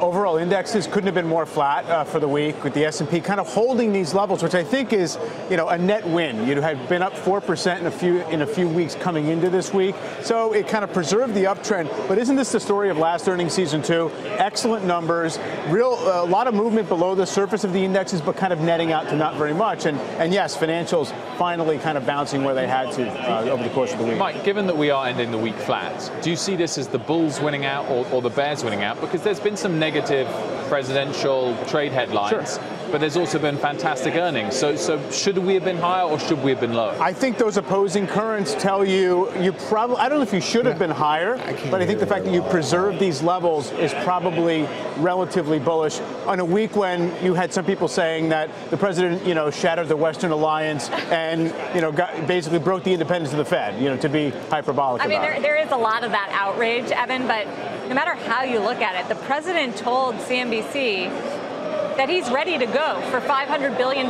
Overall indexes couldn't have been more flat for the week, with the S&P kind of holding these levels, which I think is, a net win. You had been up 4% in a few weeks coming into this week, so it kind of preserved the uptrend. But isn't this the story of last earnings season too? Excellent numbers, a lot of movement below the surface of the indexes, but kind of netting out to not very much. And yes, financials finally kind of bouncing where they had to over the course of the week. Mike, given that we are ending the week flat, do you see this as the bulls winning out or the bears winning out? Because there's been some negative presidential trade headlines, sure, but there's also been fantastic earnings. So should we have been higher or should we have been lower? I think those opposing currents tell you probably, I don't know if you should have been higher, but I think the fact that you preserved these levels is probably relatively bullish on a week when you had some people saying that the president, shattered the Western alliance and, basically broke the independence of the Fed, to be hyperbolic about it. There is a lot of that outrage, Evan, but no matter how you look at it, the president told CNBC that he's ready to go for $500 billion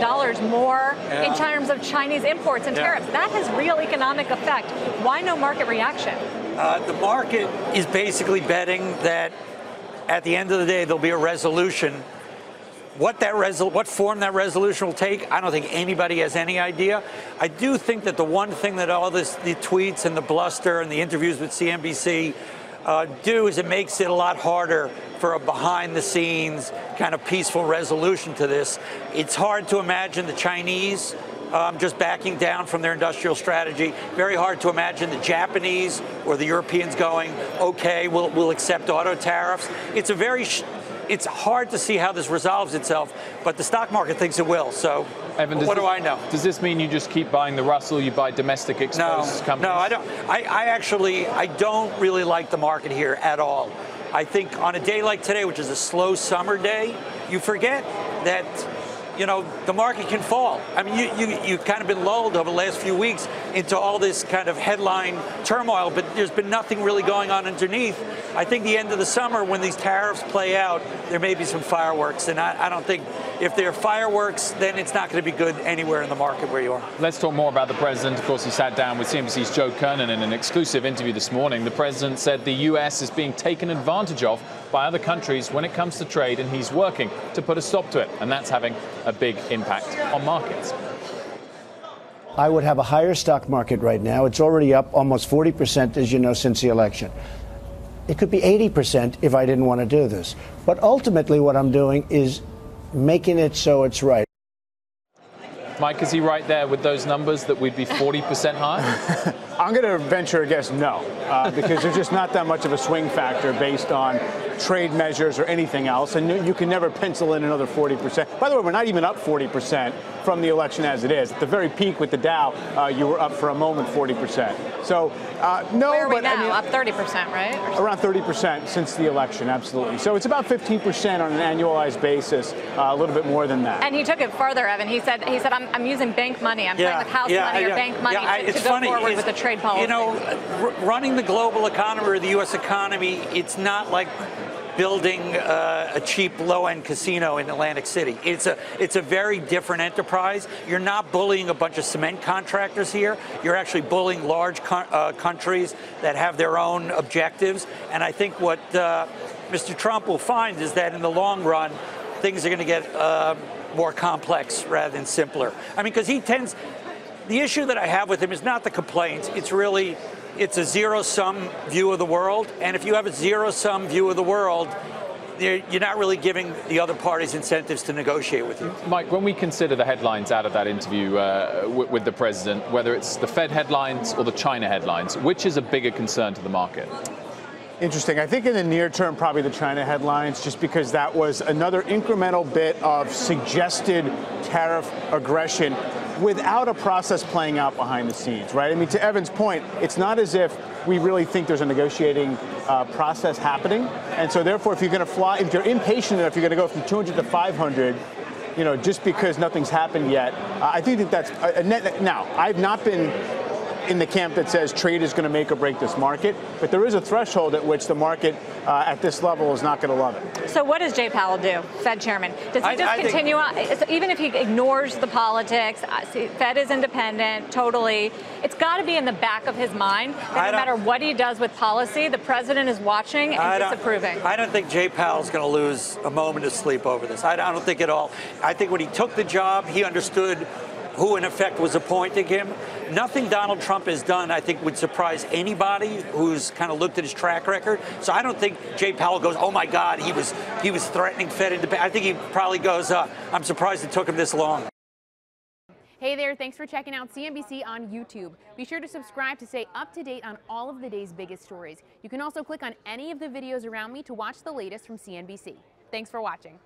more in terms of Chinese imports and tariffs. That has real economic effect. Why no market reaction? The market is basically betting that at the end of the day, there'll be a resolution. What form that resolution will take, I don't think anybody has any idea. I do think that the one thing that all the tweets and the bluster and the interviews with CNBC do is it makes it a lot harder for a behind-the-scenes kind of peaceful resolution to this. It's hard to imagine the Chinese just backing down from their industrial strategy. Very hard to imagine the Japanese or the Europeans going, okay, we'll accept auto tariffs. It's hard to see how this resolves itself, but the stock market thinks it will. So, Evan, what do I know? Does this mean you just keep buying the Russell, you buy domestic exposed companies? No, I don't. I don't really like the market here at all. I think on a day like today, which is a slow summer day, you forget that the market can fall. I mean, you've kind of been lulled over the last few weeks into all this kind of headline turmoil, but there's been nothing really going on underneath. I think the end of the summer, when these tariffs play out, there may be some fireworks, and I don't think if there are fireworks, then it's not going to be good anywhere in the market where you are. Let's talk more about the president. Of course, he sat down with CNBC's Joe Kernan in an exclusive interview this morning. The president said the U.S. is being taken advantage of by other countries when it comes to trade, and he's working to put a stop to it, and that's having a big impact on markets. I would have a higher stock market right now. It's already up almost 40%, as you know, since the election. It could be 80% if I didn't want to do this. But ultimately, what I'm doing is making it so it's right. Mike, is he right there with those numbers that we'd be 40% higher? I'm going to venture a guess no, because there's just not that much of a swing factor based on trade measures or anything else, and you can never pencil in another 40%. By the way, we're not even up 40% from the election as it is. At the very peak with the Dow, you were up for a moment 40%. So no, where are we but now? I mean, up 30%, right? Around 30% since the election, absolutely. So it's about 15% on an annualized basis, a little bit more than that. And he took it further, Evan. He said, I'm using bank money. I'm playing with house money or bank money to go forward with the trade policy. Running the global economy or the U.S. economy, it's not like building a cheap low-end casino in Atlantic City. It's a very different enterprise. You're not bullying a bunch of cement contractors here. You're actually bullying large countries that have their own objectives. And I think what Mr. Trump will find is that in the long run, things are going to get more complex rather than simpler. I mean, because the issue that I have with him is not the complaints. It's a zero-sum view of the world. And if you have a zero-sum view of the world, you're not really giving the other parties incentives to negotiate with you. Mike, when we consider the headlines out of that interview with the president, whether it's the Fed headlines or the China headlines, which is a bigger concern to the market? Interesting. I think in the near term, probably the China headlines, just because that was another incremental bit of suggested tariff aggression without a process playing out behind the scenes, right? I mean, to Evan's point, it's not as if we really think there's a negotiating process happening. And so therefore, if you're going to fly, if you're impatient enough, you're going to go from 200 to 500, just because nothing's happened yet. I think that's a net. Now, I've not been in the camp that says trade is going to make or break this market, but there is a threshold at which the market at this level is not going to love it. So what does Jay Powell do, Fed chairman? Does he just continue on, even if he ignores the politics, Fed is independent, totally, it's got to be in the back of his mind that no matter what he does with policy, the president is watching and disapproving. I don't think Jay Powell's going to lose a moment of sleep over this. I don't think at all. I think when he took the job, he understood who in effect was appointing him. Nothing Donald Trump has done, I think, would surprise anybody who's kind of looked at his track record. So I don't think Jay Powell goes, oh my God, he was threatening Fed independence. I think he probably goes, I'm surprised it took him this long. Hey there, thanks for checking out CNBC on YouTube. Be sure to subscribe to stay up to date on all of the day's biggest stories. You can also click on any of the videos around me to watch the latest from CNBC. Thanks for watching.